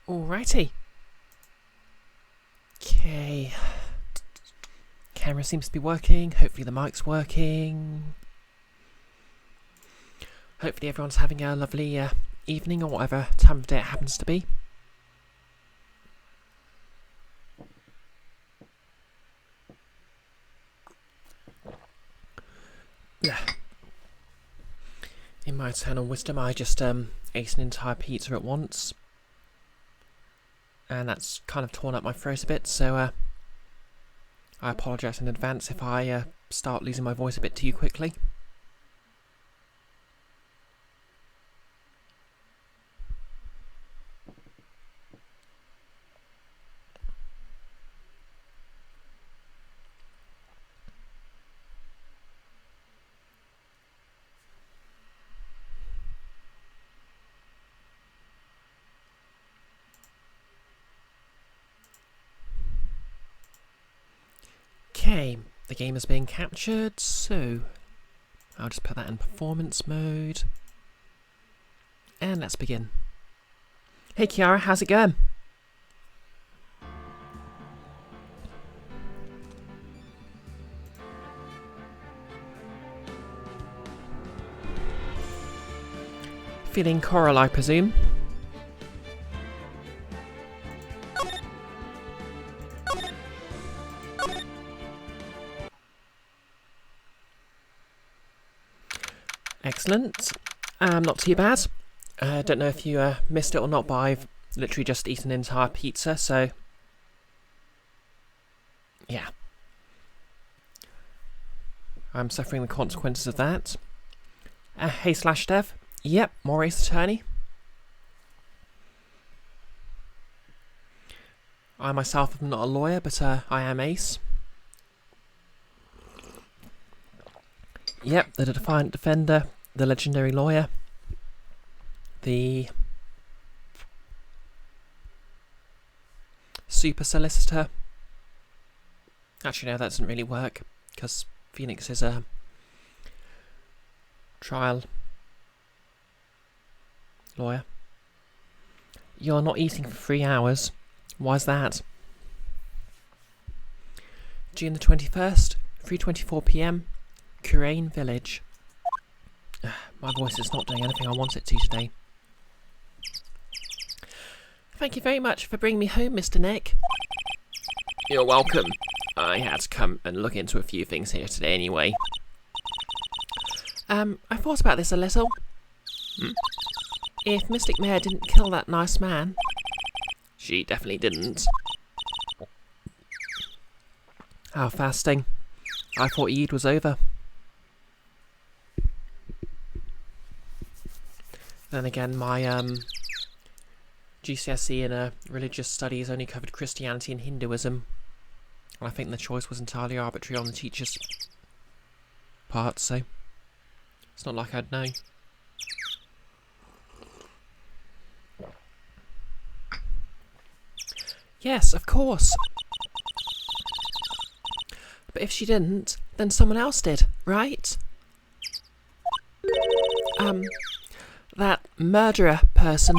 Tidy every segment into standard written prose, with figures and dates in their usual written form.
Alrighty. Okay. Camera seems to be working. Hopefully the mic's working. Hopefully everyone's having a lovely evening or whatever time of day it happens to be. Yeah. In my eternal wisdom, I just ate an entire pizza at once. And that's kind of torn up my throat a bit, so I apologise in advance if I start losing my voice a bit too quickly. Okay, the game is being captured, so I'll just put that in performance mode. And let's begin. Hey Kiara, how's it going? Feeling coral, I presume? Excellent. Not too bad. Don't know if you missed it or not, but I've literally just eaten an entire pizza, so yeah. I'm suffering the consequences of that. Hey Slash Dev. Yep, more Ace Attorney. I myself am not a lawyer, but I am Ace. Yep, the Defiant Defender, the legendary lawyer, the super solicitor. Actually, no, that doesn't really work, because Phoenix is a trial lawyer. You're not eating for 3 hours. Why's that? June the 21st, 3:24 PM. Curain Village. My voice is not doing anything I want it to today. Thank you very much for bringing me home, Mr. Nick. You're welcome. I had to come and look into a few things here today anyway. I thought about this a little. If Mystic Mare didn't kill that nice man... She definitely didn't. How fasting. I thought Eid was over. Then again, my GCSE in religious studies only covered Christianity and Hinduism. And I think the choice was entirely arbitrary on the teacher's part, so it's not like I'd know. Yes, of course. But if she didn't, then someone else did, right? That murderer person.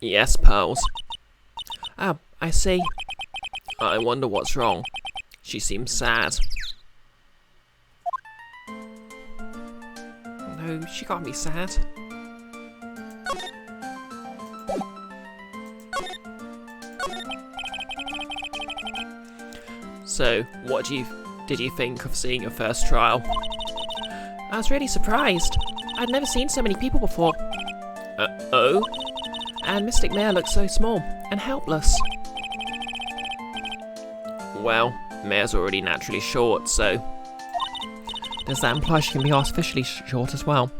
Yes, Pearls. Oh, I see. I wonder what's wrong. She seems sad. No, she can't be sad. So, what did you think of seeing your first trial? I was really surprised. I'd never seen so many people before. Oh? And Mystic Mare looks so small and helpless. Well, Mare's already naturally short, so... Does that imply she can be artificially short as well?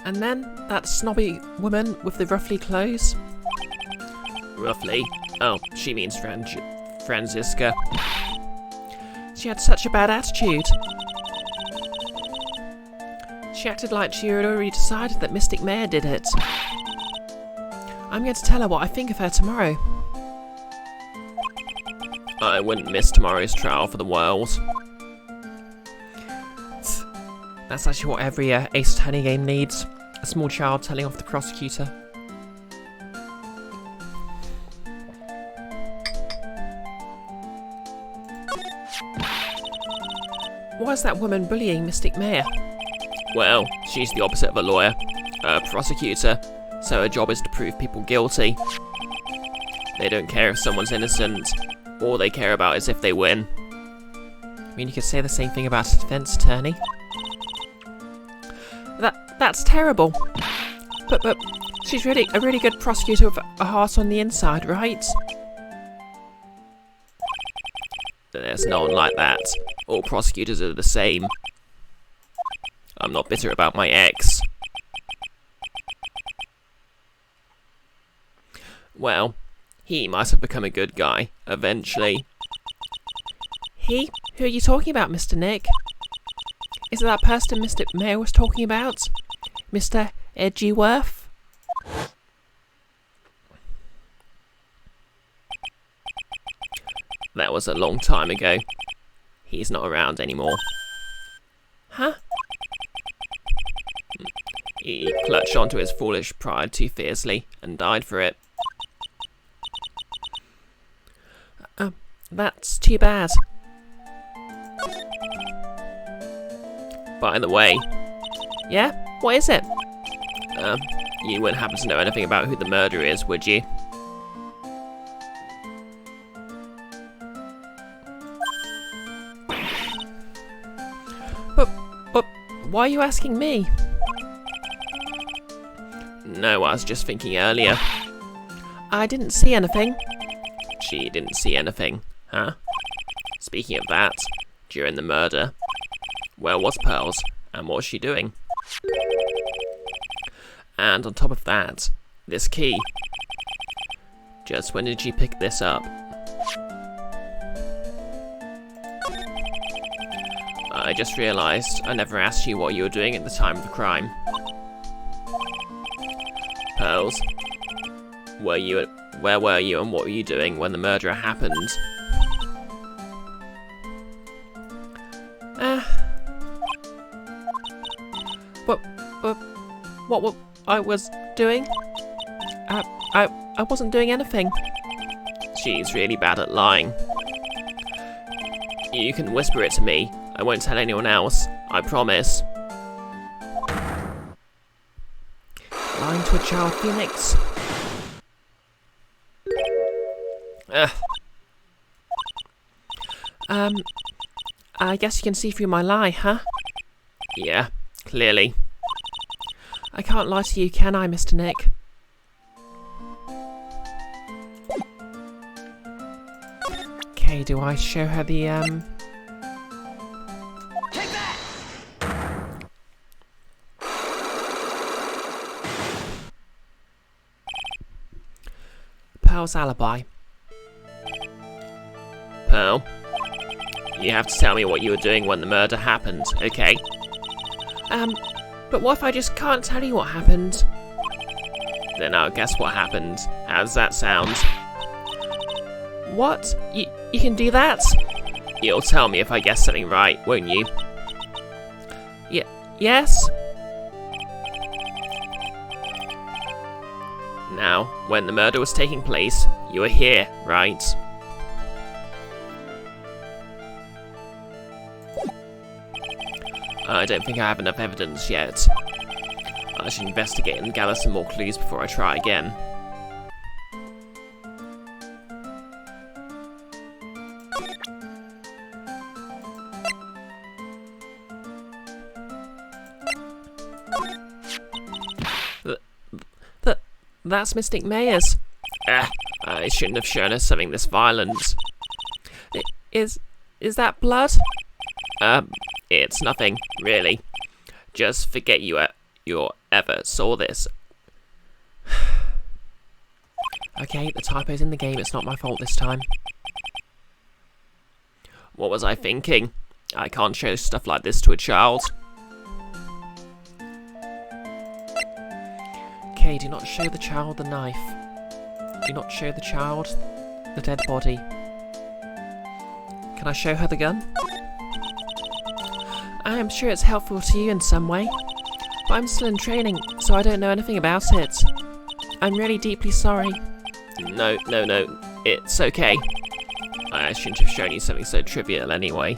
And then, that snobby woman with the ruffly clothes. Roughly? Oh, she means Franziska. She had such a bad attitude. She acted like she had already decided that Mystic Mare did it. I'm going to tell her what I think of her tomorrow. I wouldn't miss tomorrow's trial for the world. That's actually what every Ace Attorney game needs. A small child telling off the prosecutor. Why is that woman bullying Mystic Mayor? Well, she's the opposite of a lawyer, a prosecutor, so her job is to prove people guilty. They don't care if someone's innocent. All they care about is if they win. I mean, you could say the same thing about a defense attorney. That's terrible. But she's really a really good prosecutor with a heart on the inside, right? There's no one like that. All prosecutors are the same. I'm not bitter about my ex. Well, he might have become a good guy, eventually. He? Who are you talking about, Mr. Nick? Is it that person Mr. Mayor was talking about? Mr. Edgeworth? That was a long time ago. He's not around anymore. Huh? He clutched onto his foolish pride too fiercely and died for it. That's too bad. By the way. Yeah? What is it? You wouldn't happen to know anything about who the murderer is, would you? But why are you asking me? No, I was just thinking earlier. I didn't see anything. She didn't see anything, huh? Speaking of that, during the murder, where was Pearls, and what was she doing? And on top of that, this key. Just when did she pick this up? I just realised I never asked you what you were doing at the time of the crime. Pearls, where were you and what were you doing when the murder happened? What I was doing? I wasn't doing anything. She's really bad at lying. You can whisper it to me. I won't tell anyone else. I promise. Lying to a child, Phoenix. I guess you can see through my lie, huh? Yeah, clearly. I can't lie to you, can I, Mr. Nick? Okay, do I show her the, Take that! Pearl's alibi. Pearl, you have to tell me what you were doing when the murder happened, okay? But what if I just can't tell you what happened? Then I'll guess what happened. How does that sound? What? You can do that? You'll tell me if I guess something right, won't you? Yes? Now, when the murder was taking place, you were here, right? I don't think I have enough evidence yet. I should investigate and gather some more clues before I try again. That's Mystic Mayors. I shouldn't have shown her something this violent. Is that blood? It's nothing, really. Just forget you ever saw this. Okay, the typo's in the game, it's not my fault this time. What was I thinking? I can't show stuff like this to a child. Okay, do not show the child the knife. Do not show the child the dead body. Can I show her the gun? I am sure it's helpful to you in some way. but I'm still in training, so I don't know anything about it. I'm really deeply sorry. No, it's okay. I shouldn't have shown you something so trivial anyway.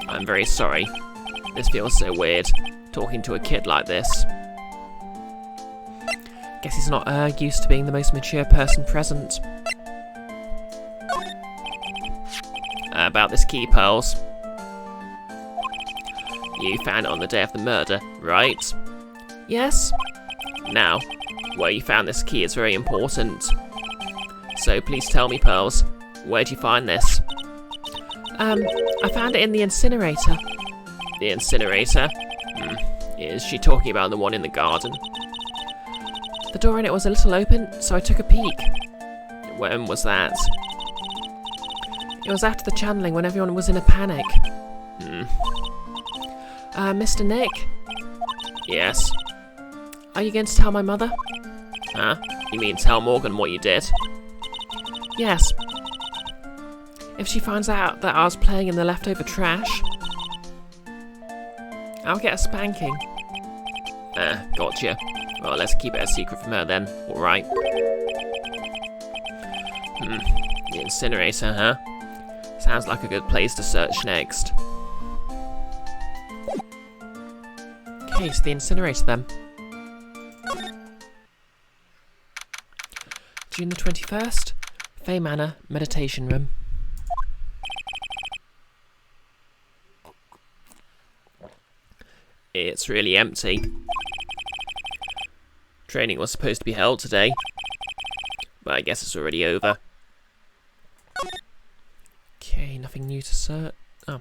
I'm very sorry. This feels so weird, talking to a kid like this. Guess he's not used to being the most mature person present. About this key, Pearls. You found it on the day of the murder, right? Yes. Now, where you found this key is very important. So please tell me, Pearls, where'd you find this? I found it in the incinerator. The incinerator? Is she talking about the one in the garden? The door in it was a little open, so I took a peek. When was that? It was after the channeling, when everyone was in a panic. Mr. Nick? Yes? Are you going to tell my mother? Huh? You mean tell Morgan what you did? Yes. If she finds out that I was playing in the leftover trash, I'll get a spanking. Gotcha. Well, let's keep it a secret from her then, alright? The incinerator, huh? Sounds like a good place to search next. Okay, so the incinerator then. June the 21st, Fay Manor, meditation room. It's really empty. Training was supposed to be held today, but I guess it's already over. Okay, nothing new to search. Oh.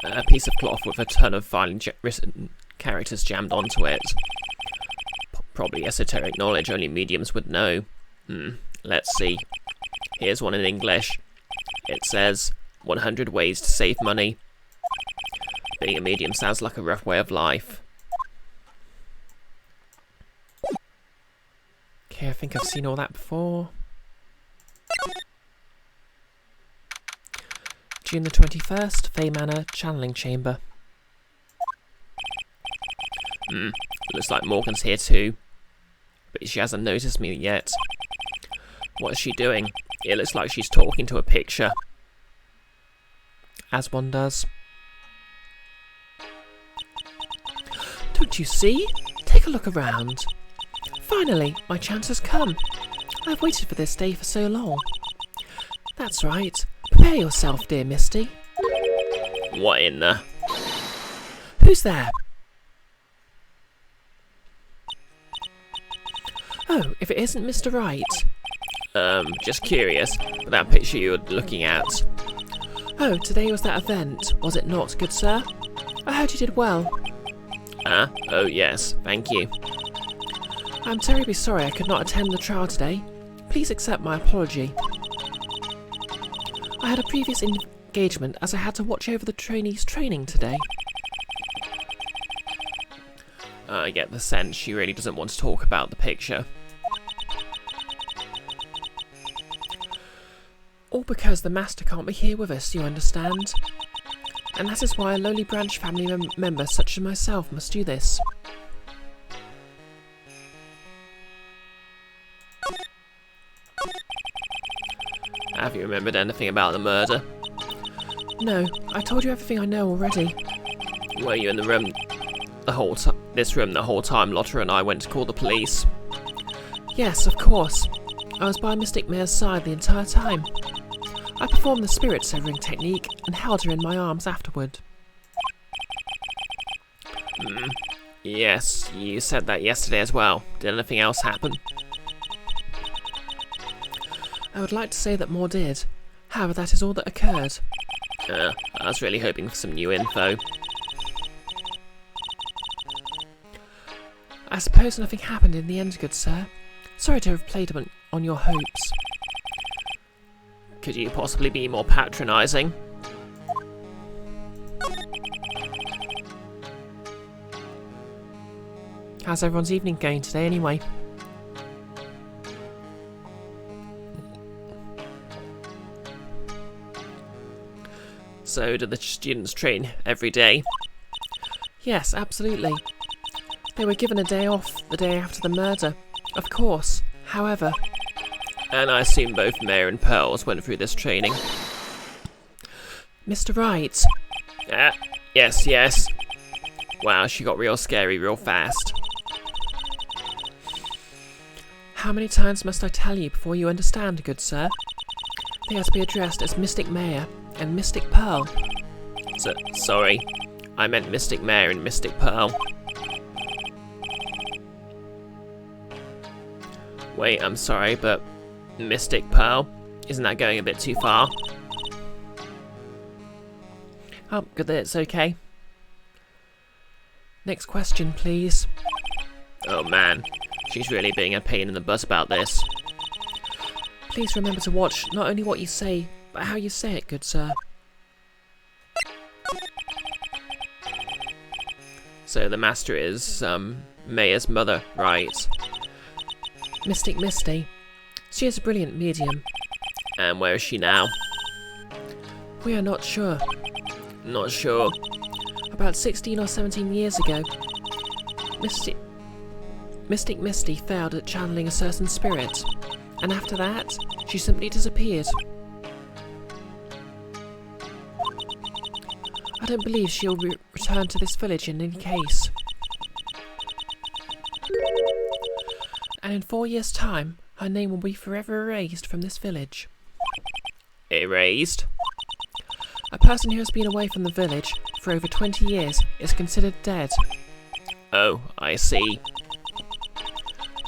A piece of cloth with a ton of finely written characters jammed onto it. Probably esoteric knowledge only mediums would know. Let's see. Here's one in English. It says, 100 ways to save money. Being a medium sounds like a rough way of life. Okay, I think I've seen all that before. June the 21st, Fay Manor, channeling chamber. Looks like Morgan's here too. But she hasn't noticed me yet. What is she doing? It looks like she's talking to a picture. As one does. Don't you see? Take a look around. Finally, my chance has come. I've waited for this day for so long. That's right. Prepare yourself, dear Misty. What in the... Who's there? Oh, if it isn't Mr. Wright. Just curious, but that picture you were looking at. Oh, today was that event, was it not, good sir? I heard you did well. Oh yes, thank you. I'm terribly sorry I could not attend the trial today. Please accept my apology. I had a previous engagement as I had to watch over the trainees' training today. I get the sense she really doesn't want to talk about the picture. All because the Master can't be here with us, you understand? And that is why a lowly branch family member such as myself must do this. Have you remembered anything about the murder? No, I told you everything I know already. Were you in the room the whole time Lotta and I went to call the police? Yes, of course. I was by Mystic Mare's side the entire time. I performed the spirit severing technique and held her in my arms afterward. Yes, you said that yesterday as well. Did anything else happen? I would like to say that more did. However, that is all that occurred. I was really hoping for some new info. I suppose nothing happened in the end, good sir. Sorry to have played on your hopes. Could you possibly be more patronising? How's everyone's evening going today anyway? So, do the students train every day? Yes, absolutely. They were given a day off the day after the murder. Of course. However... And I assume both Maya and Pearls went through this training. Mr. Wright. Yes. Wow, she got real scary real fast. How many times must I tell you before you understand, good sir? They are to be addressed as Mystic Maya and Mystic Pearl. Sorry, I meant Mystic Maya and Mystic Pearl. Wait, I'm sorry, but Mystic Pearl? Isn't that going a bit too far? Oh, good that it's okay. Next question, please. Oh man, she's really being a pain in the butt about this. Please remember to watch not only what you say, but how you say it, good sir. So the master is, Maya's mother, right? Mystic Misty. She is a brilliant medium. And where is she now? We are not sure. Not sure. About 16 or 17 years ago, Mystic Misty failed at channeling a certain spirit, and after that, she simply disappeared. I don't believe she'll return to this village in any case. And in 4 years' time, her name will be forever erased from this village. Erased? A person who has been away from the village for over 20 years is considered dead. Oh, I see.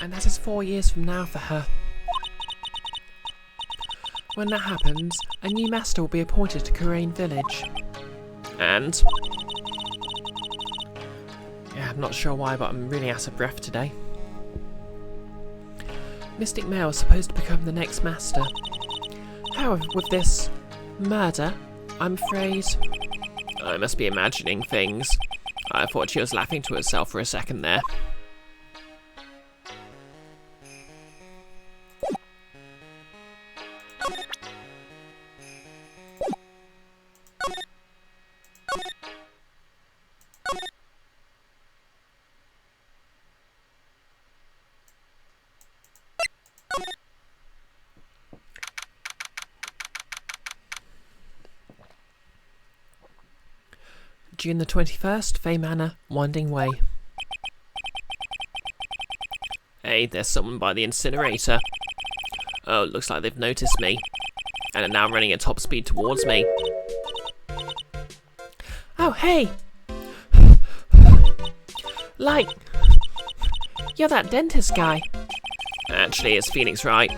And that is 4 years from now for her. When that happens, a new master will be appointed to Kurain village. And? Yeah, I'm not sure why, but I'm really out of breath today. Mystic Male is supposed to become the next master. However, with this murder, I'm afraid... I must be imagining things. I thought she was laughing to herself for a second there. June the 21st, Fay Manor, Winding Way. Hey, there's someone by the incinerator. Oh, looks like they've noticed me, and are now running at top speed towards me. Oh, hey! Like, you're that dentist guy. Actually, it's Phoenix Wright,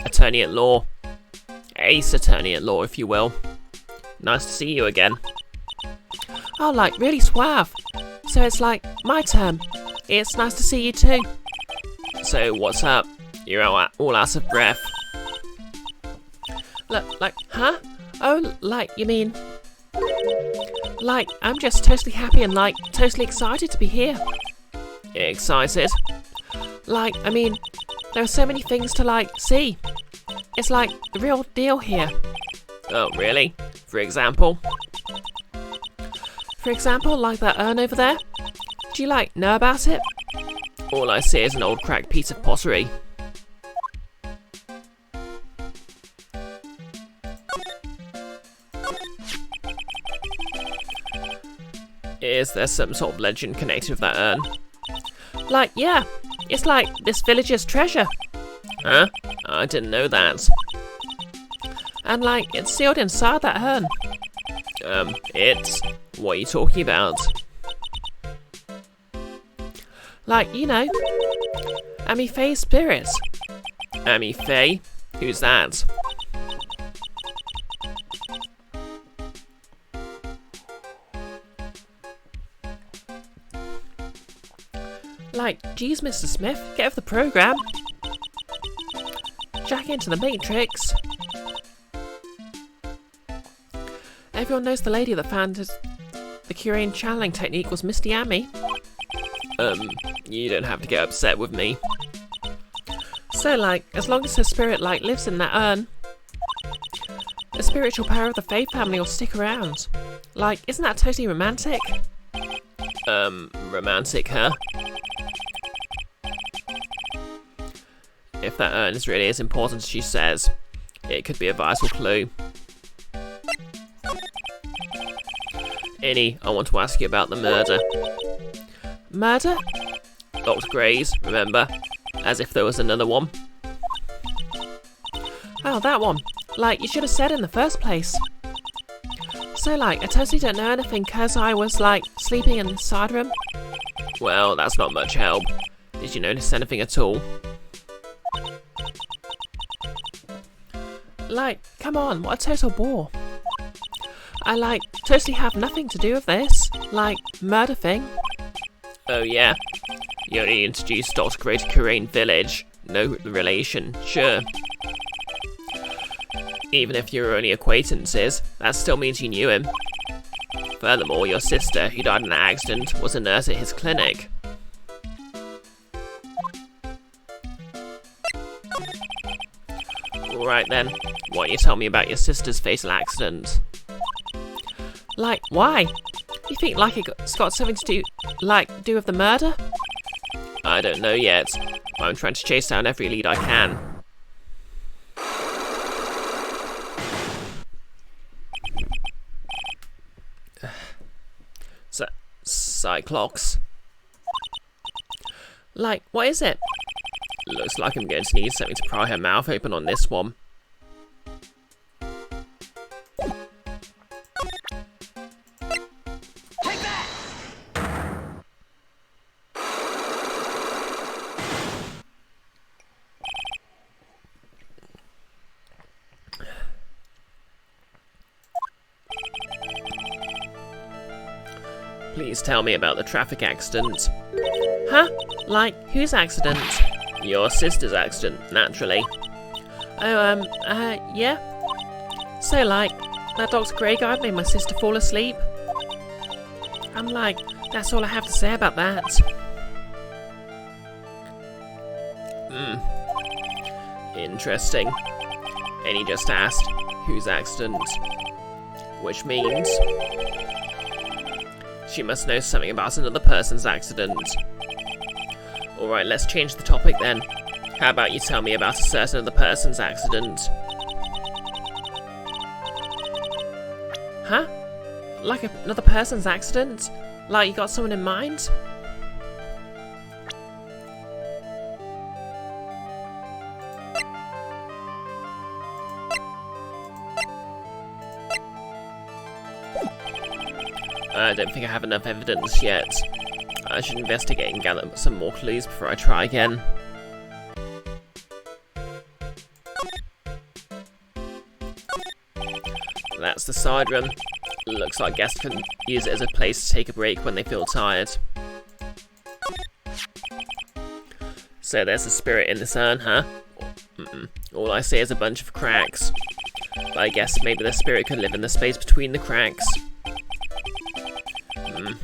attorney at law. Ace attorney at law, if you will. Nice to see you again. Oh, like, really suave. So it's like, my turn. It's nice to see you too. So, what's up? You're all out of breath. Look, like, huh? Oh, like, you mean... Like, I'm just totally happy and, like, totally excited to be here. Excited? Like, I mean, there are so many things to, like, see. It's like the real deal here. Oh, really? For example? For example, like that urn over there? Do you, like, know about it? All I see is an old cracked piece of pottery. Is there some sort of legend connected with that urn? Like, yeah. It's like this village's treasure. Huh? I didn't know that. And, like, it's sealed inside that urn. What are you talking about? Like, you know, Amy Faye's spirit. Amy Faye? Who's that? Like, geez, Mr. Smith, get off the program. Jack into the Matrix. Everyone knows the lady that found the Kurain channeling technique was Misty Amy. You don't have to get upset with me. So, like, as long as her spirit, like, lives in that urn, the spiritual power of the Faye family will stick around. Like, isn't that totally romantic? Romantic, huh? If that urn is really as important as she says, it could be a vital clue. Innie, I want to ask you about the murder. Murder? Dr. Gray's, remember? As if there was another one. Oh, that one. Like, you should have said in the first place. So, like, I totally don't know anything because I was, like, sleeping in the side room. Well, that's not much help. Did you notice anything at all? Like, come on, what a total bore. I, like, totally have nothing to do with this. Like, murder thing. Oh yeah, you only introduced Dr. Gray to Kurain Village. No relation, sure. Even if you were only acquaintances, that still means you knew him. Furthermore, your sister, who died in an accident, was a nurse at his clinic. Alright then, why don't you tell me about your sister's fatal accident? Like, why? You think, like, it's got something to do, like, do with the murder? I don't know yet, but I'm trying to chase down every lead I can. Cyclox. Like, what is it? Looks like I'm going to need something to pry her mouth open on this one. Take that! Please tell me about the traffic accident. Huh? Like, whose accident? Your sister's accident, naturally. Oh, yeah? So, like, that Dr. Gray guy made my sister fall asleep? I'm like, that's all I have to say about that. Interesting. And he just asked, whose accident? Which means she must know something about another person's accident. Alright, let's change the topic then. How about you tell me about a certain other person's accident? Huh? Like another person's accident? Like you got someone in mind? I don't think I have enough evidence yet. I should investigate and gather some more clues before I try again. That's the side room. Looks like guests can use it as a place to take a break when they feel tired. So there's a spirit in this urn, huh? All I see is a bunch of cracks. But I guess maybe the spirit could live in the space between the cracks.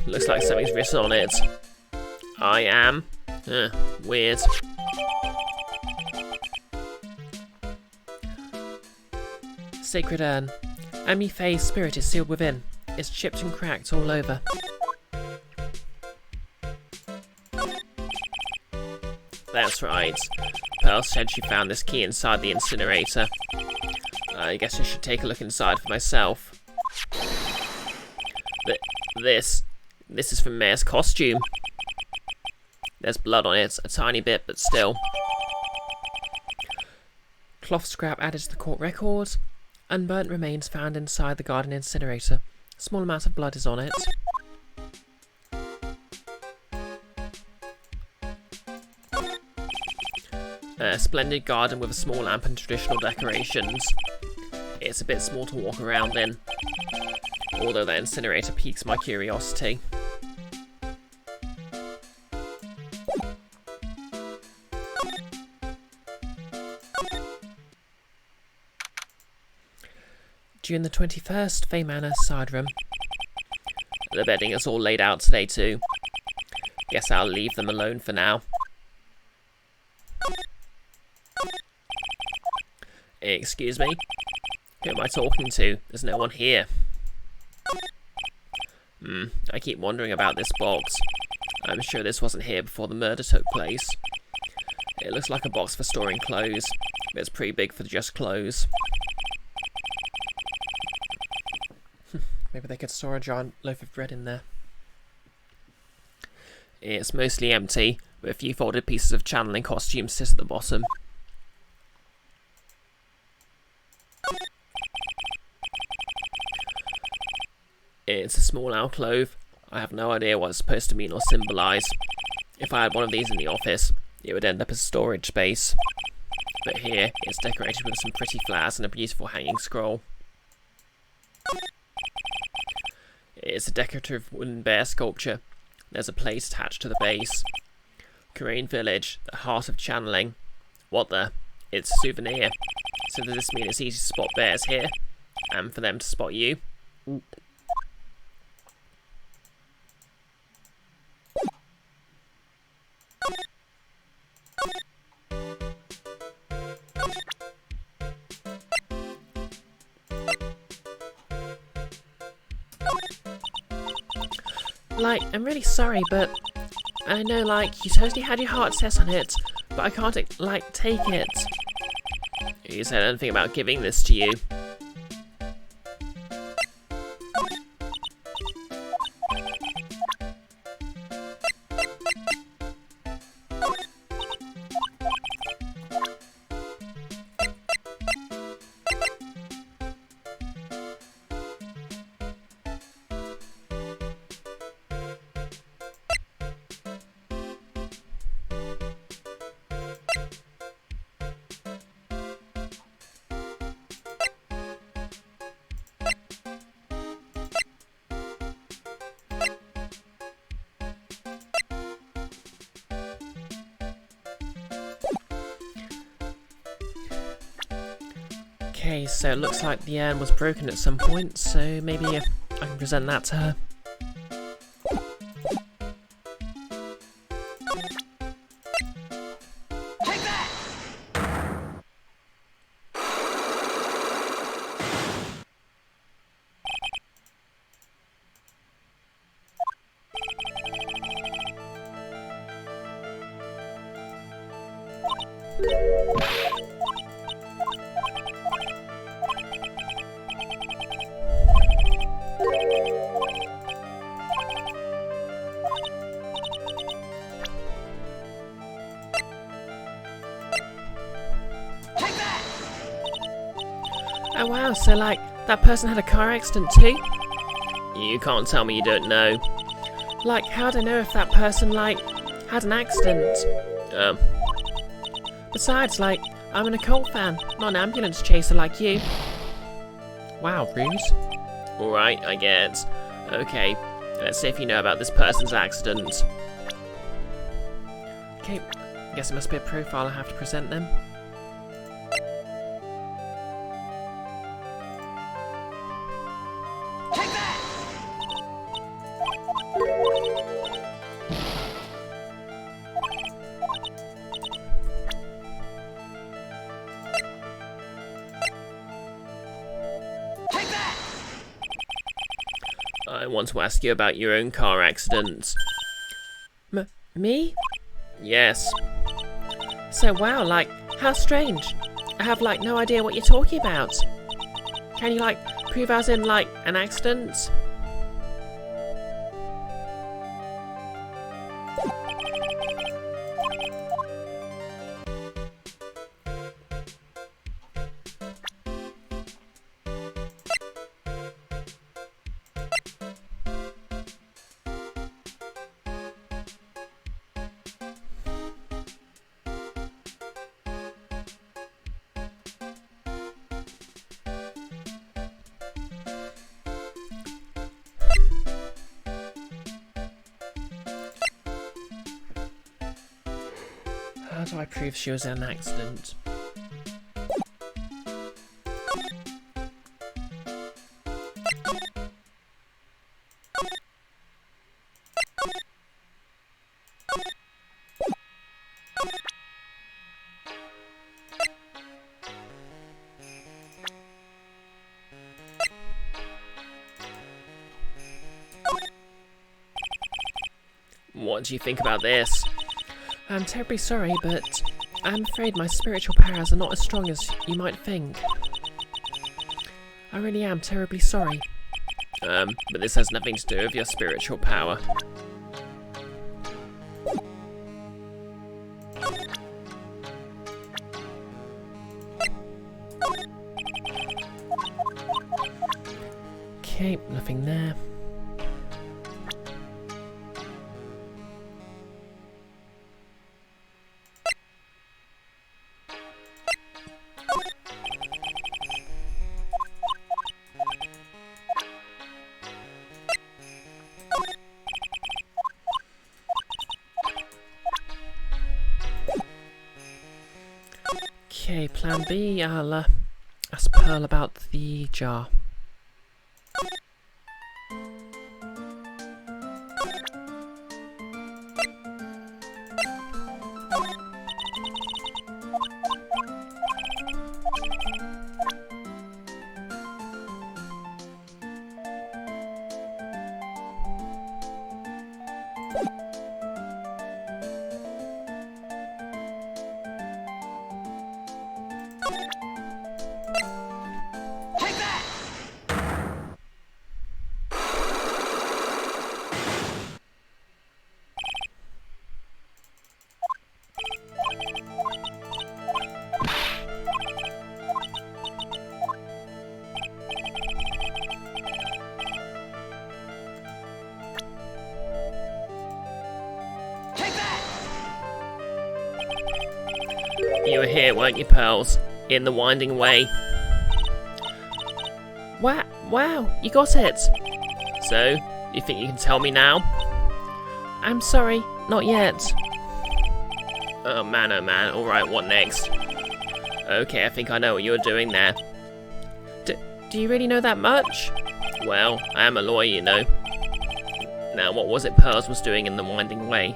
Looks like something's written on it. I am. Weird. Sacred urn. Ami Faye's spirit is sealed within. It's chipped and cracked all over. That's right. Pearl said she found this key inside the incinerator. I guess I should take a look inside for myself. This is from Mayor's costume. There's blood on it, a tiny bit, but still. Cloth scrap added to the court record. Unburnt remains found inside the garden incinerator. A small amount of blood is on it. A splendid garden with a small lamp and traditional decorations. It's a bit small to walk around in. Although the incinerator piques my curiosity. June the 21st, Faye Manor, side room. The bedding is all laid out today too. Guess I'll leave them alone for now. Excuse me? Who am I talking to? There's no one here. I keep wondering about this box. I'm sure this wasn't here before the murder took place. It looks like a box for storing clothes, but it's pretty big for just clothes. Maybe they could store a giant loaf of bread in there. It's mostly empty, with a few folded pieces of channeling costumes sit at the bottom. It's a small alcove. I have no idea what it's supposed to mean or symbolise. If I had one of these in the office, it would end up as storage space. But here, it's decorated with some pretty flowers and a beautiful hanging scroll. It's a decorative wooden bear sculpture. There's a plate attached to the base. Korean village, the heart of channeling. What the? It's a souvenir. So does this mean it's easy to spot bears here? And for them to spot you? Ooh. Like, I'm really sorry, but I know, like, you totally had your heart set on it, but I can't, like, take it. You said anything about giving this to you? Okay, so it looks like the urn was broken at some point, so maybe I can present that to her. Oh wow, so like, that person had a car accident too? You can't tell me you don't know. Like, how'd I know if that person, like, had an accident? Besides, like, I'm an occult fan, not an ambulance chaser like you. Wow, rude. Alright, I get. Okay, let's see if you know about this person's accident. Okay, I guess it must be a profile I have to present them. I want to ask you about your own car accident. Me? Yes. So wow, like, how strange. I have, like, no idea what you're talking about. Can you, like, prove as in, like, an accident? How do I prove she was in an accident? What do you think about this? I'm terribly sorry, but I'm afraid my spiritual powers are not as strong as you might think. I really am terribly sorry. But this has nothing to do with your spiritual power. Okay, nothing there. Okay, plan B, I'll ask Pearl about the jar. You were here, weren't you, Pearls? In the winding way. Wow, you got it! So, you think you can tell me now? I'm sorry, not yet. Oh man, alright, what next? Okay, I think I know what you're doing there. Do you really know that much? Well, I am a lawyer, you know. Now, what was it Pearls was doing in the winding way?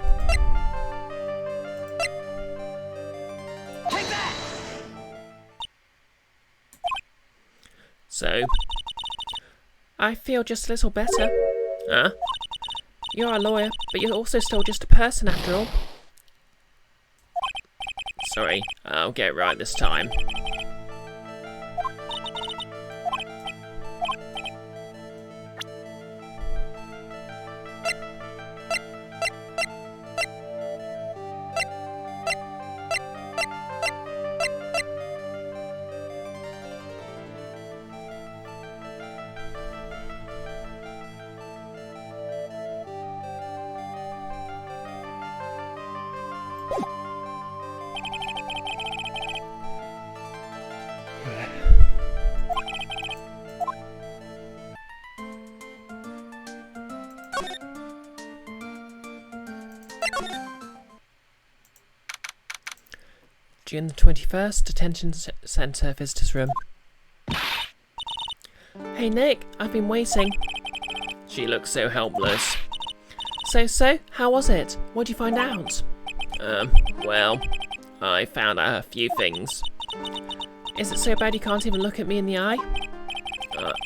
So? I feel just a little better. Huh? You're a lawyer, but you're also still just a person after all. Sorry, I'll get it right this time. June the 21st, Detention Centre Visitors Room. Hey Nick, I've been waiting. She looks so helpless. So, how was it? What'd you find out? Well, I found out a few things. Is it so bad you can't even look at me in the eye?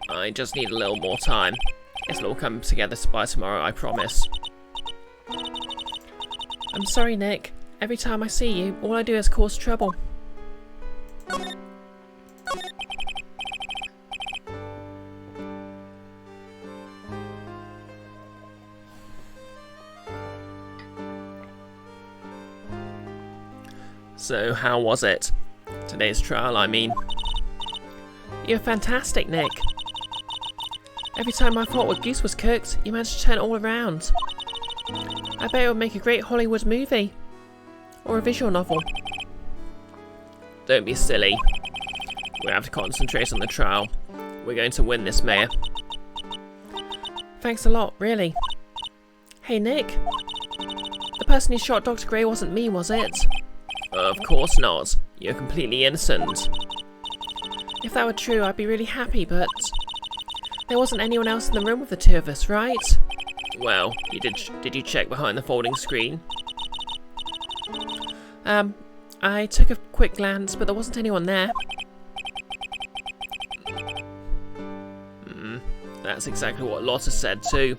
I just need a little more time. It'll all come together by tomorrow, I promise. I'm sorry, Nick. Every time I see you, all I do is cause trouble. So, how was it? Today's trial, I mean. You're fantastic, Nick. Every time I thought what goose was cooked, you managed to turn it all around. I bet it would make a great Hollywood movie. Or a visual novel. Don't be silly. We have to concentrate on the trial. We're going to win this, Mayor. Thanks a lot, really. Hey, Nick. The person who shot Dr. Gray wasn't me, was it? Of course not. You're completely innocent. If that were true, I'd be really happy, but there wasn't anyone else in the room with the two of us, right? Well, did you check behind the folding screen? I took a quick glance, but there wasn't anyone there. That's exactly what Lotta said too.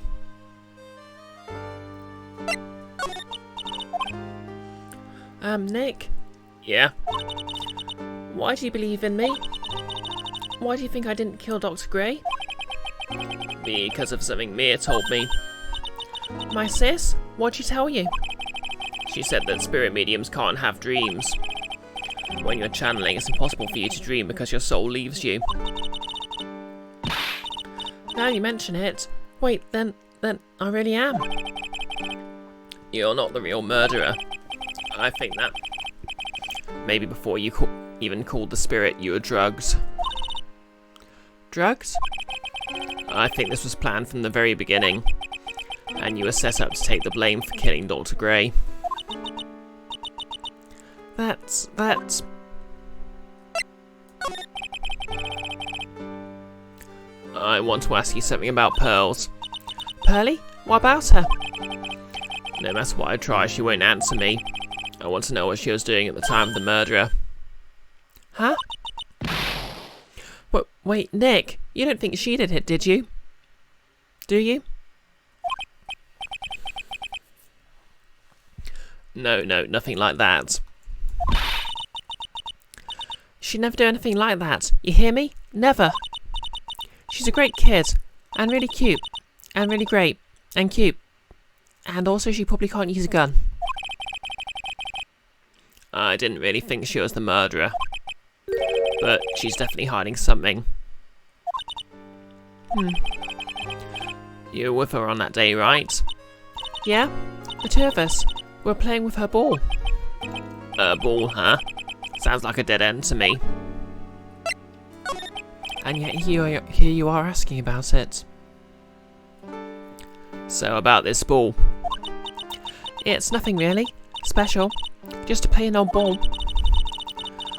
Nick, Yeah? why do you believe in me? Why do you think I didn't kill Dr. Gray? Because of something Mia told me. My sis? What'd she tell you? She said that spirit mediums can't have dreams. When you're channeling, it's impossible for you to dream because your soul leaves you. Now you mention it. Wait, then I really am. You're not the real murderer. I think that. Maybe before you even called the spirit, you were drugged. Drugs? I think this was planned from the very beginning, and you were set up to take the blame for killing Dr. Gray. That's... I want to ask you something about Pearls. Pearly? What about her? No matter what I try, she won't answer me. I want to know what she was doing at the time of the murder. Huh? Wait, Nick, you don't think she did it, did you? Do you? No, nothing like that. She'd never do anything like that. You hear me? Never. She's a great kid, and really cute, and really great, and cute. And also she probably can't use a gun. I didn't really think she was the murderer. But she's definitely hiding something. You were with her on that day, right? Yeah? The two of us. We're playing with her ball. A ball, huh? Sounds like a dead end to me. And yet here you are asking about it. So about this ball. It's nothing really special. Just a plain old ball.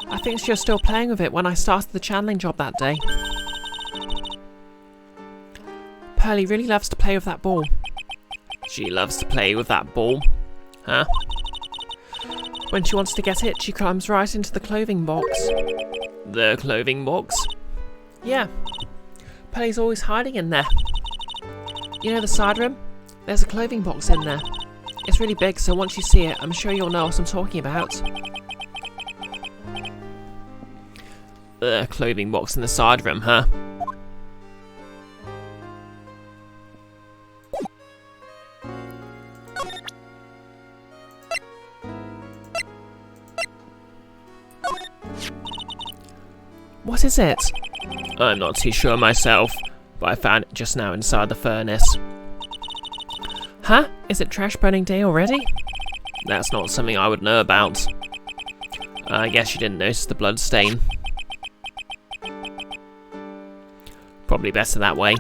I think she was still playing with it when I started the channeling job that day. Pearly really loves to play with that ball. She loves to play with that ball, huh? When she wants to get it, she climbs right into the clothing box. The clothing box? Yeah. Pearly's always hiding in there. You know the side room? There's a clothing box in there. It's really big, so once you see it, I'm sure you'll know what I'm talking about. The clothing box in the side room, huh? What is it? I'm not too sure myself, but I found it just now inside the furnace. Huh? Is it trash burning day already? That's not something I would know about. I guess you didn't notice the blood stain. Probably better that way.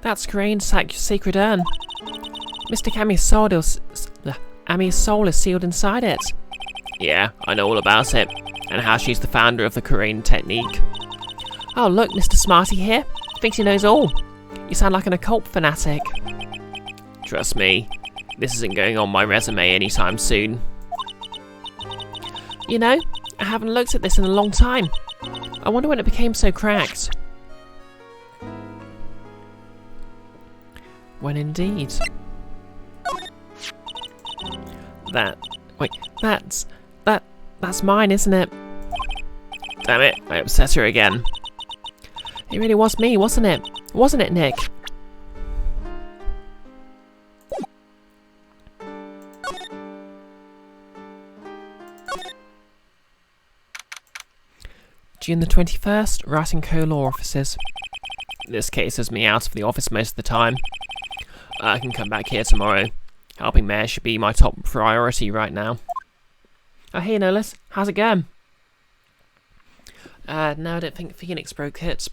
That's Corinne's sacred urn. Mr. Ami's soul is sealed inside it. Yeah, I know all about it, and how she's the founder of the Korean technique. Oh look, Mr. Smarty here. Thinks he knows all. You sound like an occult fanatic. Trust me, this isn't going on my resume anytime soon. You know, I haven't looked at this in a long time. I wonder when it became so cracked. When indeed. That's mine, isn't it? Damn it, I upset her again. It really was me, wasn't it? Wasn't it, Nick? June the 21st, writing co-law offices. This case has me out of the office most of the time. I can come back here tomorrow. Helping Mayor should be my top priority right now. Oh hey Nolis, how's it going? No, I don't think Phoenix broke it.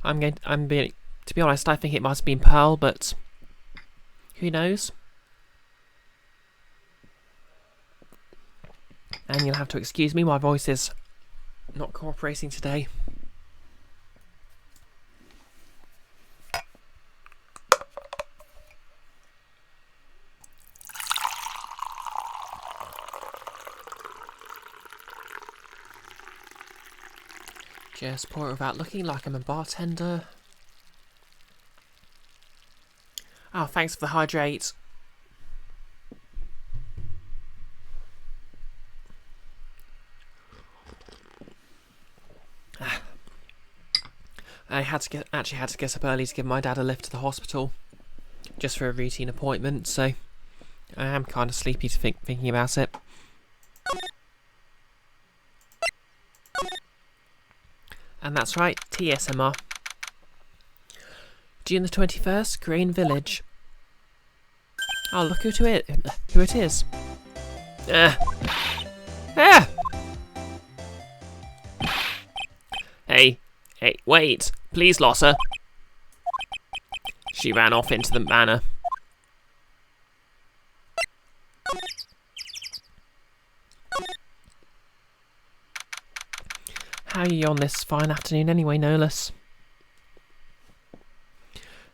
To be honest, I think it might have been Pearl, but who knows? And you'll have to excuse me, my voice is not cooperating today. Just pour it without looking like I'm a bartender. Oh, thanks for the hydrate. I actually had to get up early to give my dad a lift to the hospital, just for a routine appointment, so I am kind of sleepy to thinking about it. And that's right, TSMR. June the 21st, Green Village. Oh, look who it is. Hey, wait, please, Lossa. She ran off into the manor. How are you on this fine afternoon anyway, Nolus?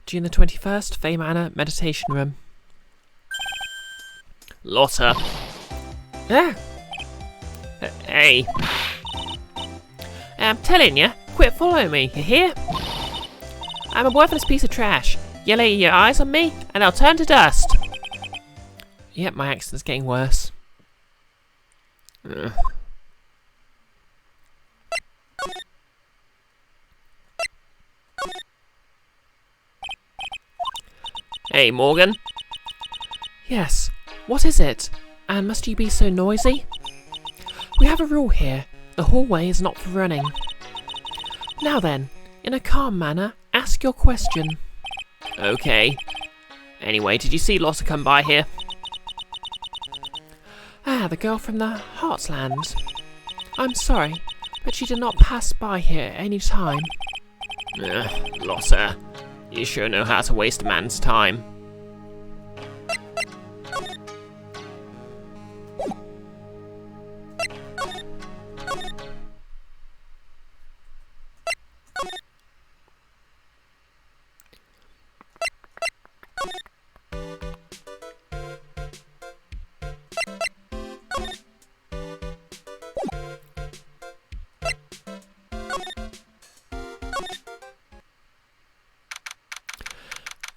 June the 21st, Fey Manor, Meditation Room. Lotta. Hey. I'm telling you, quit following me, you hear? I'm a worthless piece of trash. You lay your eyes on me, and I'll turn to dust. Yep, my accent's getting worse. Hey, Morgan. Yes, what is it? And must you be so noisy? We have a rule here. The hallway is not for running. Now then, in a calm manner, ask your question. Okay. Anyway, did you see Lotta come by here? Ah, the girl from the Heartland. I'm sorry, but she did not pass by here at any time. Lotta, you sure know how to waste a man's time.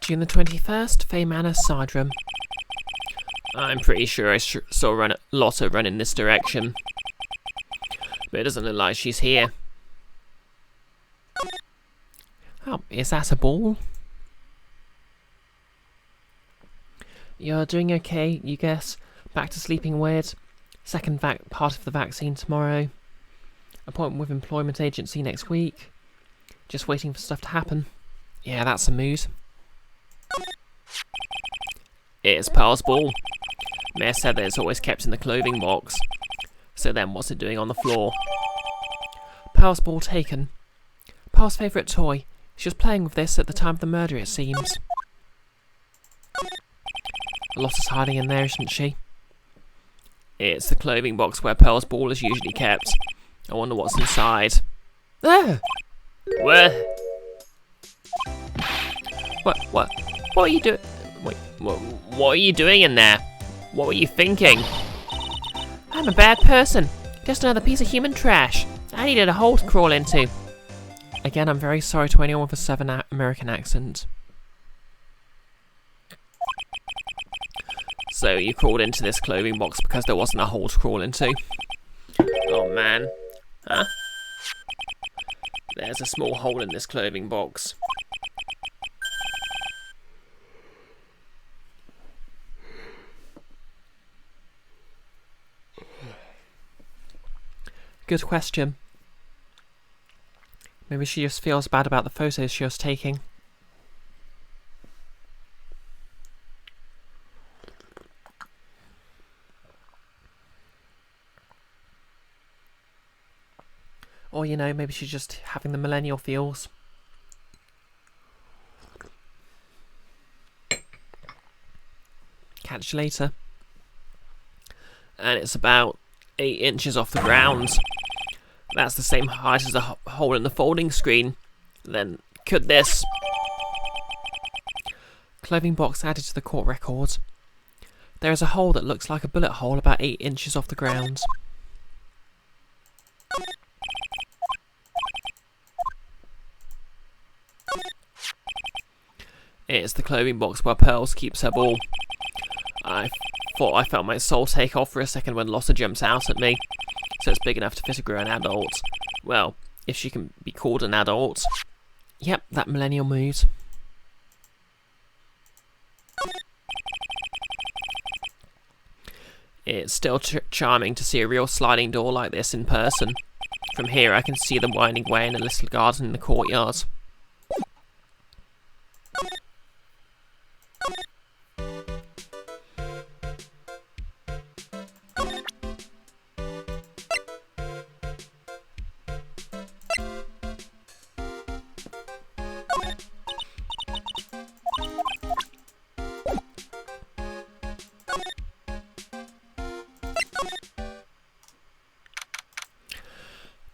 June the 21st, Fey Manor, Side Room. I'm pretty sure I saw Lotta run in this direction. But it doesn't look like she's here. Oh, is that a ball? You're doing okay, you guess? Back to sleeping weird? Second part of the vaccine tomorrow. Appointment with employment agency next week. Just waiting for stuff to happen. Yeah, that's a mood. It's Pearl's ball. Mare said that it's always kept in the clothing box. So then what's it doing on the floor? Pearl's ball taken. Pearl's favourite toy. She was playing with this at the time of the murder, it seems. Lotta's hiding in there, isn't she? It's the clothing box where Pearl's ball is usually kept. I wonder what's inside. Ah! Where? What are you doing? Wait, what are you doing in there? What were you thinking? I'm a bad person. Just another piece of human trash. I needed a hole to crawl into. Again, I'm very sorry to anyone with a Southern American accent. So you crawled into this clothing box because there wasn't a hole to crawl into? Oh man. Huh? There's a small hole in this clothing box. Good question. Maybe she just feels bad about the photos she was taking. Or, you know, maybe she's just having the millennial feels. Catch you later. And it's about 8 inches off the ground. That's the same height as a hole in the folding screen. Then, could this... Clothing box added to the court record. There is a hole that looks like a bullet hole about 8 inches off the ground. It's the clothing box where Pearls keeps her ball. I thought I felt my soul take off for a second when Lotta jumps out at me. So it's big enough to fit a grown adult. Well, if she can be called an adult. Yep, that millennial mood. It's still charming to see a real sliding door like this in person. From here I can see them winding away in a little garden in the courtyard.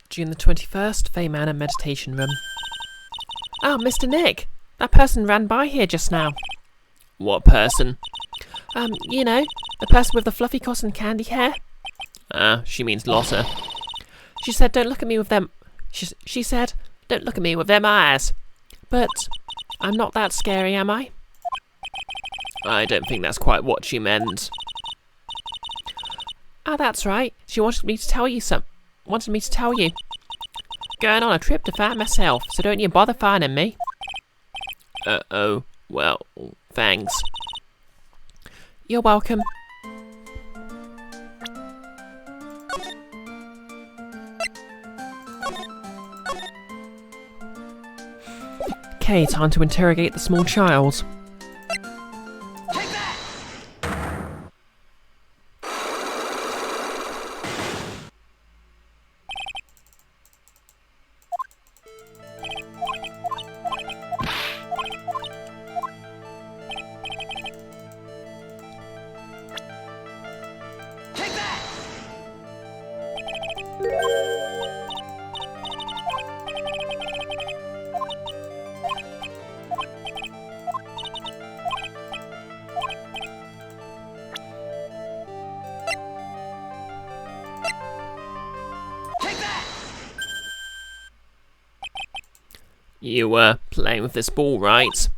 June the 21st, Fey Manor Meditation Room. Oh, Mr. Nick! That person ran by here just now. What person? You know, the person with the fluffy cotton candy hair. She means Lotta. She said, don't look at me with them... She said, don't look at me with them eyes. But I'm not that scary, am I? I don't think that's quite what she meant. Ah, that's right. She wanted me to tell you something. Wanted me to tell you. Going on a trip to find myself, so don't you bother finding me. Oh, well, thanks. You're welcome. Okay, time to interrogate the small child. You were playing with this ball, right?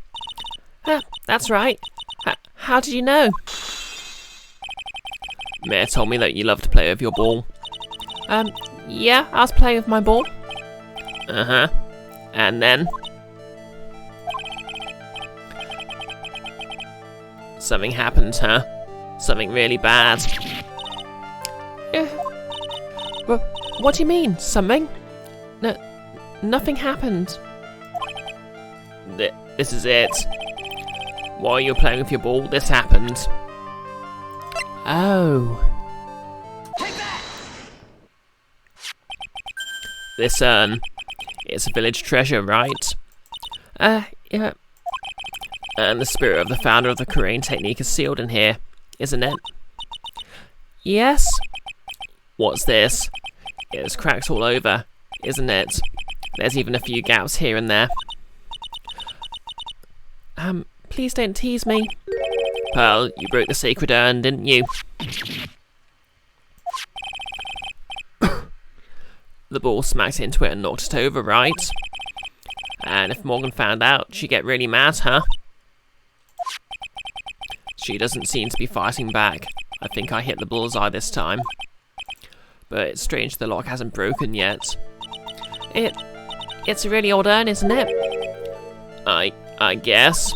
That's right. How did you know? Mare told me that you love to play with your ball. Yeah, I was playing with my ball. Uh-huh. And then? Something happened, huh? Something really bad. What do you mean, something? Nothing happened. This is it. While you were playing with your ball, this happened. Oh. This it's a village treasure, right? Yeah. And the spirit of the founder of the Korean technique is sealed in here, isn't it? Yes. What's this? It's cracks all over, isn't it? There's even a few gaps here and there. Please don't tease me. Pearl, you broke the sacred urn, didn't you? The ball smacked into it and knocked it over, right? And if Morgan found out, she'd get really mad, huh? She doesn't seem to be fighting back. I think I hit the bullseye this time. But it's strange the lock hasn't broken yet. It's a really old urn, isn't it? I guess.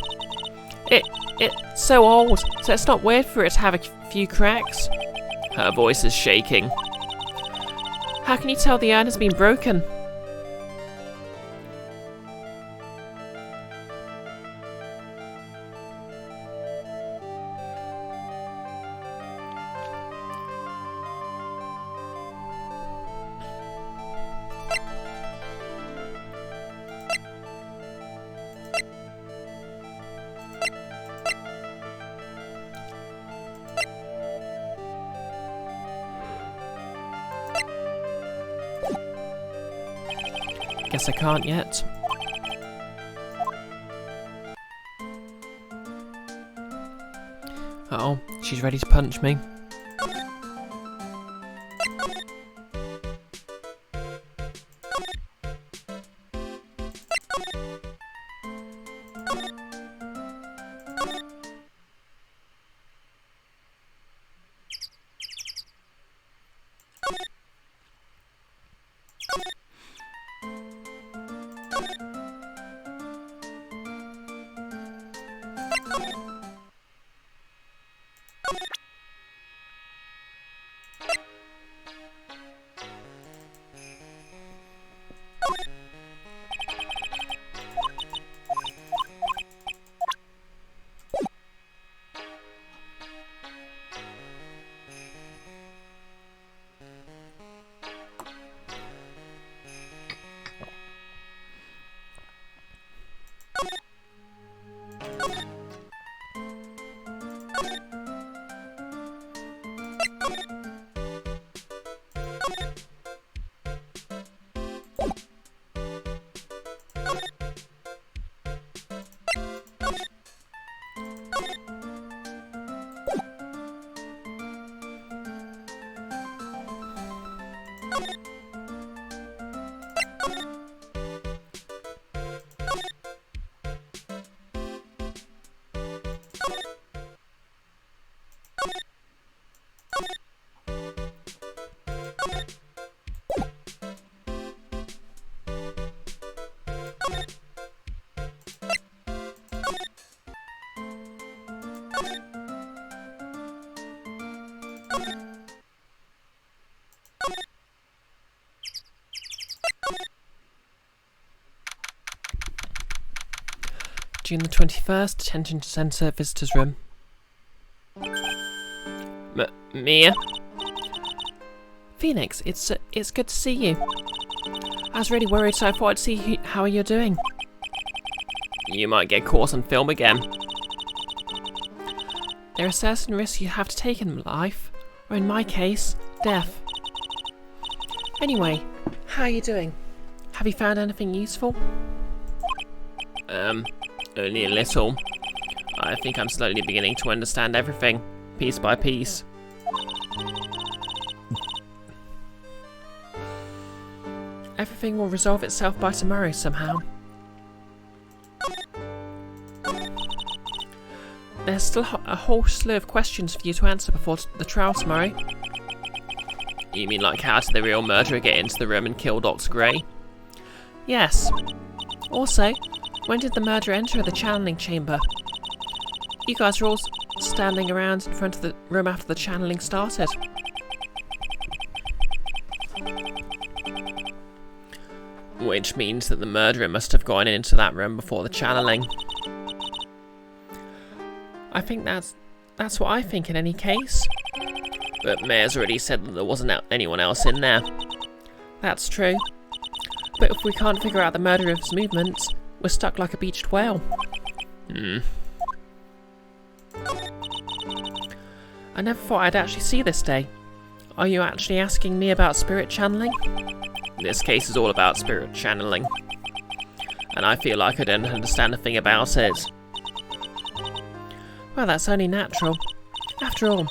It's so old, so it's not weird for it to have a few cracks. Her voice is shaking. How can you tell the urn has been broken? Guess I can't yet. Uh-oh, she's ready to punch me. June the 21st, Detention Centre Visitors Room. Mia? Phoenix, it's good to see you. I was really worried, so I thought I'd see how you're doing. You might get caught on film again. There are certain risks you have to take in life, or in my case, death. Anyway, how are you doing? Have you found anything useful? Only a little. I think I'm slowly beginning to understand everything, piece by piece. Everything will resolve itself by tomorrow somehow. There's still a whole slew of questions for you to answer before the trial tomorrow. You mean like how did the real murderer get into the room and kill Dr. Gray? Yes. Also, when did the murderer enter the channeling chamber? You guys were all standing around in front of the room after the channeling started. Which means that the murderer must have gone into that room before the channeling. I think that's what I think in any case. But Mayor's already said that there wasn't anyone else in there. That's true. But if we can't figure out the murderer's movements, we're stuck like a beached whale. I never thought I'd actually see this day. Are you actually asking me about spirit channeling? This case is all about spirit channeling. And I feel like I don't understand a thing about it. Well, that's only natural. After all,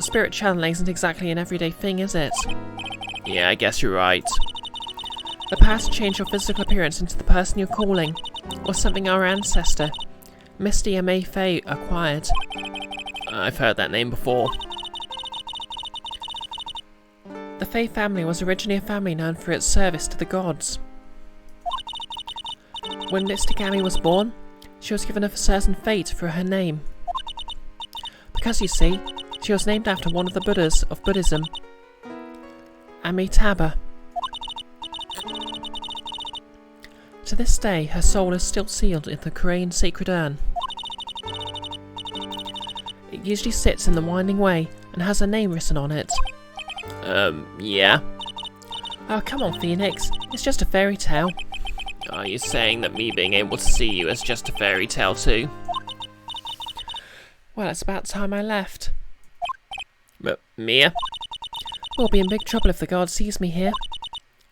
spirit channeling isn't exactly an everyday thing, is it? Yeah, I guess you're right. The past changed your physical appearance into the person you're calling, or something our ancestor, Misty M.A. Fay, acquired. I've heard that name before. The Fay family was originally a family known for its service to the gods. When Misty Gami was born, she was given a certain fate for her name. Because you see, she was named after one of the Buddhas of Buddhism, Amitabha. To this day, her soul is still sealed in the Korean sacred urn. It usually sits in the winding way and has her name written on it. Yeah? Oh, come on, Phoenix. It's just a fairy tale. Are you saying that me being able to see you is just a fairy tale too? Well, it's about time I left. Mia? We'll be in big trouble if the guard sees me here.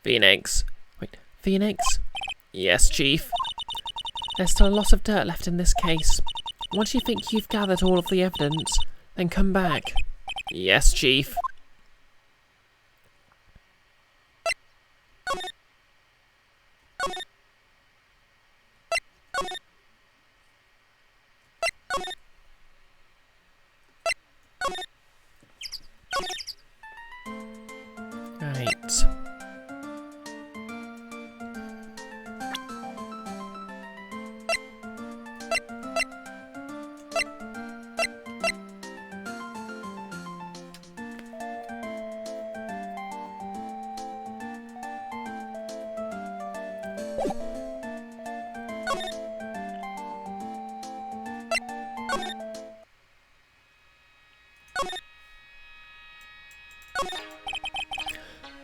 Phoenix? Wait, Phoenix? Yes, Chief? There's still a lot of dirt left in this case. Once you think you've gathered all of the evidence, then come back. Yes, Chief? Right.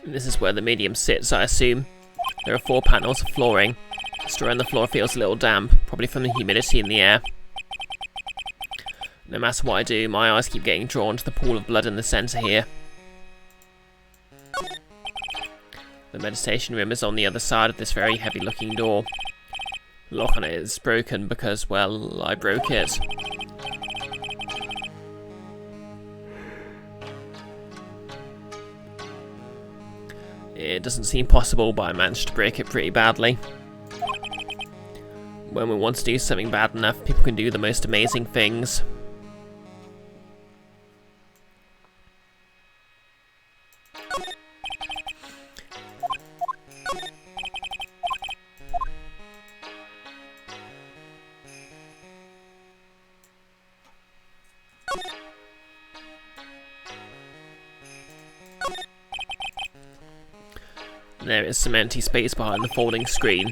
This is where the medium sits, I assume. There are 4 panels of flooring. The straw on the floor feels a little damp, probably from the humidity in the air. No matter what I do, my eyes keep getting drawn to the pool of blood in the centre here. The meditation room is on the other side of this very heavy-looking door. The lock on it is broken because, well, I broke it. It doesn't seem possible, but I managed to break it pretty badly. When we want to do something bad enough, people can do the most amazing things. There is some empty space behind the folding screen.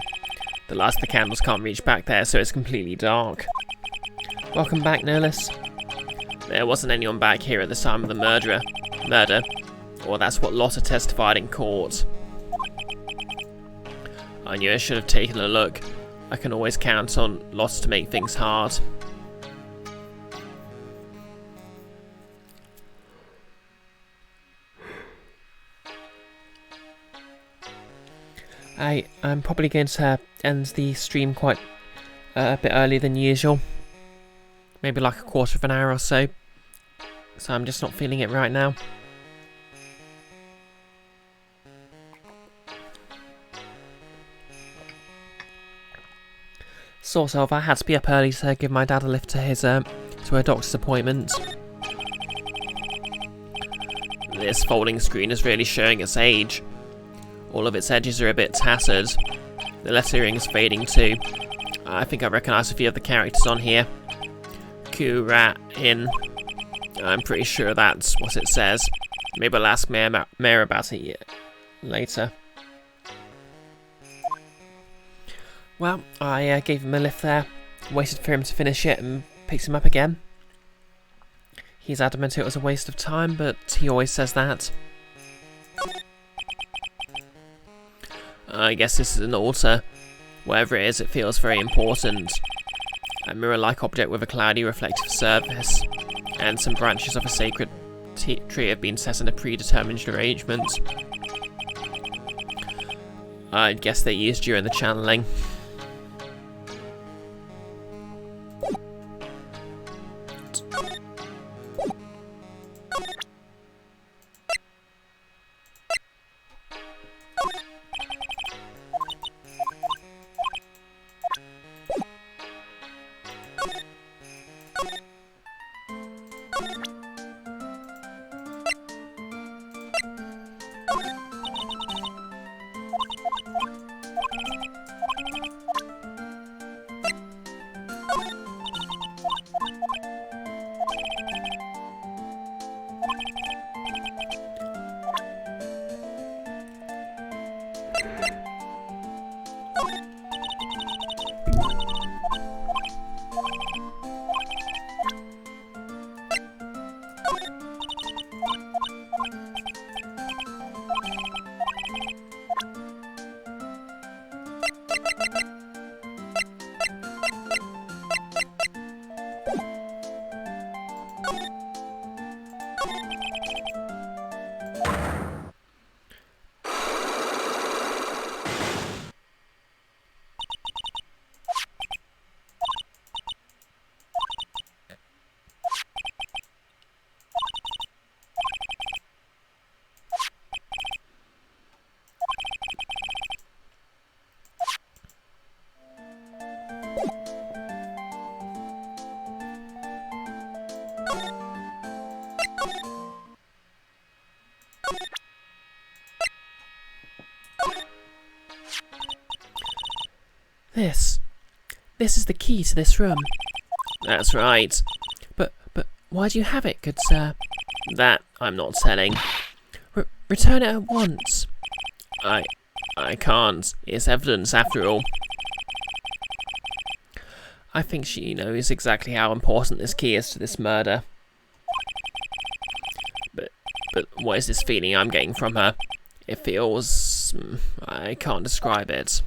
The last of the candles can't reach back there, so it's completely dark. Welcome back, Nurlis. There wasn't anyone back here at the time of the murder. Or that's what Lotta testified in court. I knew I should have taken a look. I can always count on Lotta to make things hard. I'm probably going to end the stream quite a bit earlier than usual. Maybe like a quarter of an hour or so. So I'm just not feeling it right now. Sort of. I had to be up early to give my dad a lift to his to a doctor's appointment. This folding screen is really showing its age. All of its edges are a bit tattered. The lettering is fading too. I think I recognise a few of the characters on here. Ku-Rat-In. I'm pretty sure that's what it says. Maybe I'll ask Mayor about it later. Well, I gave him a lift there, waited for him to finish it and picked him up again. He's adamant it was a waste of time, but he always says that. I guess this is an altar. Whatever it is, it feels very important. A mirror-like object with a cloudy reflective surface, and some branches of a sacred tree have been set in a predetermined arrangement. I'd guess they're used during the channeling. This is the key to this room. That's right. But why do you have it, good sir? That I'm not telling. Return it at once. I can't. It's evidence after all. I think she knows exactly how important this key is to this murder. But what is this feeling I'm getting from her? It feels... I can't describe it.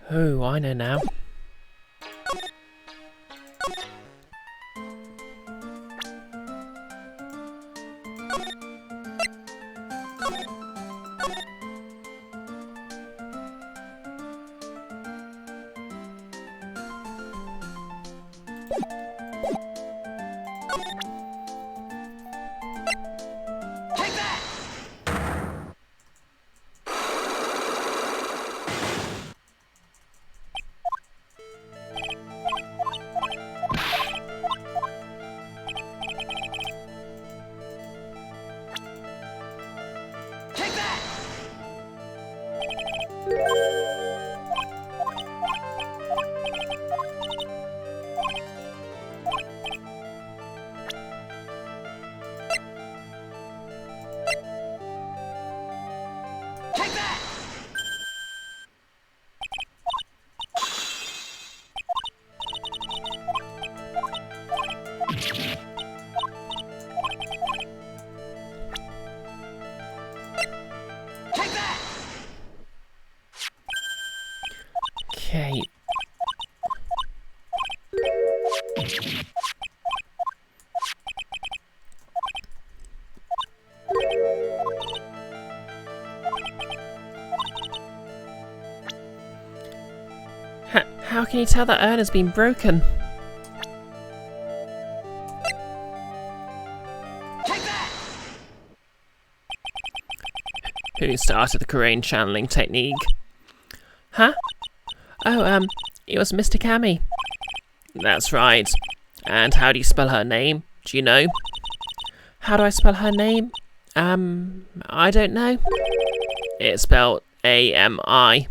Oh, I know now. Okay. How can you tell that urn has been broken? Who started the Korean channeling technique? Huh? Oh, it was Mr. Cammy. That's right. And how do you spell her name? Do you know? How do I spell her name? I don't know. It's spelled A-M-I.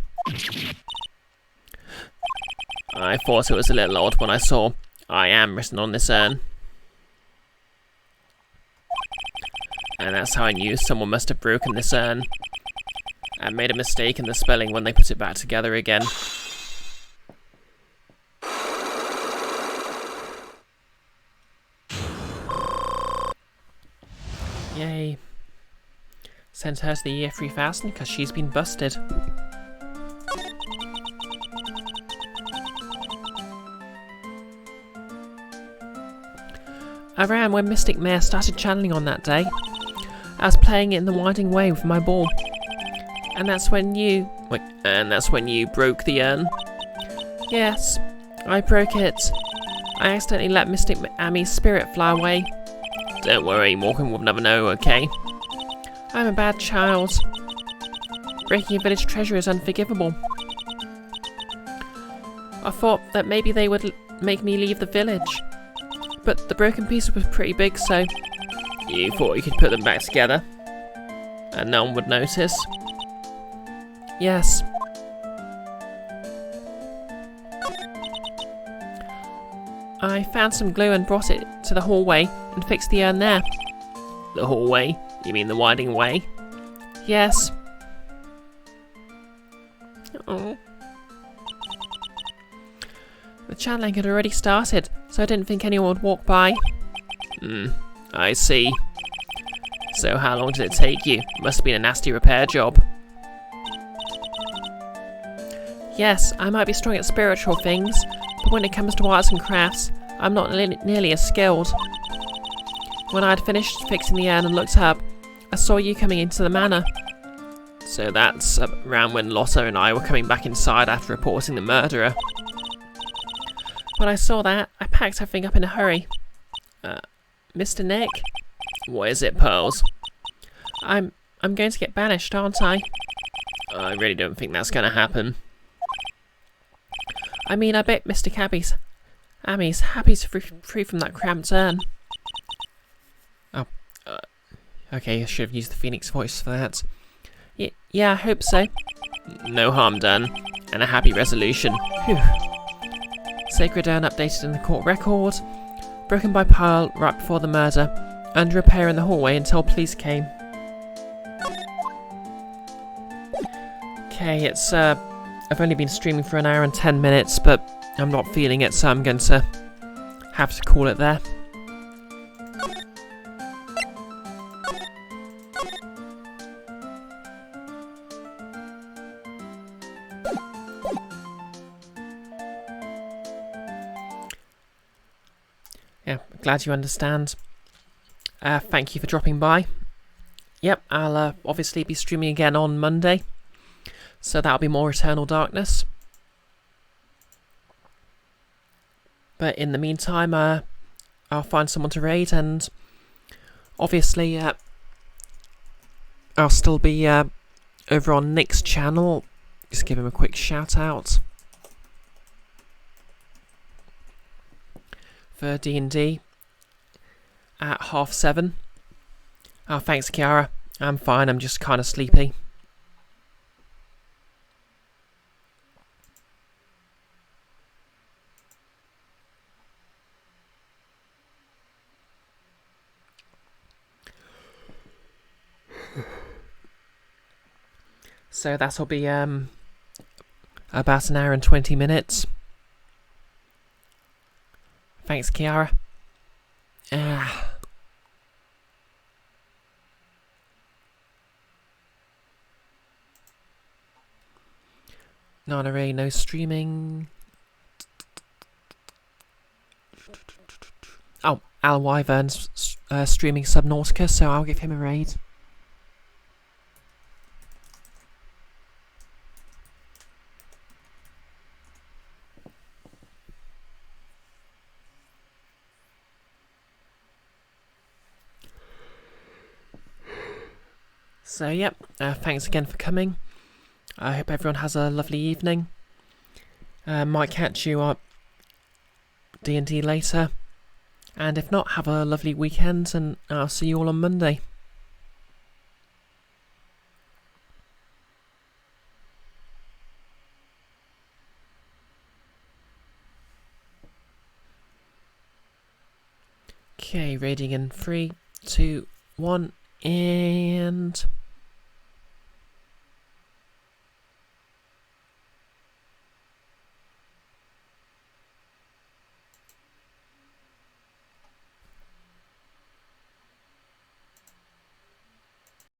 I thought it was a little odd when I saw I am written on this urn. And that's how I knew someone must have broken this urn and made a mistake in the spelling when they put it back together again. Yay. Sent her to the year 3000 because she's been busted. I ran when Mystic Mare started channeling on that day. I was playing it in the winding way with my ball. And that's when you... Wait, and that's when you broke the urn? Yes, I broke it. I accidentally let Mystic Ammy's spirit fly away. Don't worry, Morgan will never know, okay? I'm a bad child. Breaking a village treasure is unforgivable. I thought that maybe they would make me leave the village. But the broken piece was pretty big, so... You thought you could put them back together? And no one would notice? Yes. I found some glue and brought it to the hallway and fixed the urn there. The hallway? You mean the winding way? Yes. Oh. The channeling had already started, so I didn't think anyone would walk by. I see. So how long did it take you? Must have been a nasty repair job. Yes, I might be strong at spiritual things, but when it comes to arts and crafts, I'm not nearly as skilled. When I had finished fixing the urn and looked up, I saw you coming into the manor. So that's around when Lotta and I were coming back inside after reporting the murderer. When I saw that, I packed everything up in a hurry. Mr. Nick? What is it, Pearls? I'm going to get banished, aren't I? I really don't think that's going to happen. I mean, I bet Mr. Ammy's happy to be free from that cramped urn. Oh, okay, I should have used the Phoenix voice for that. Yeah, I hope so. No harm done, and a happy resolution. Whew. Sacred urn updated in the court record. Broken by Pearl right before the murder. Under repair in the hallway until police came. Okay, it's I've only been streaming for 1 hour and 10 minutes, but I'm not feeling it, so I'm going to have to call it there. Yeah, glad you understand. Thank you for dropping by. Yep, I'll obviously be streaming again on Monday. So that'll be more Eternal Darkness. But in the meantime, I'll find someone to raid, and obviously I'll still be over on Nick's channel. Just give him a quick shout out for D&D at 7:30. Oh, thanks, Kiara. I'm fine, I'm just kind of sleepy. So that'll be about 1 hour and 20 minutes. Thanks, Kiara. Ah. Not array, no streaming. Oh, Al Wyvern's streaming Subnautica, so I'll give him a raid. So, yep, thanks again for coming. I hope everyone has a lovely evening. Might catch you up D&D later. And if not, have a lovely weekend, and I'll see you all on Monday. Okay, raiding in 3, 2, 1, and...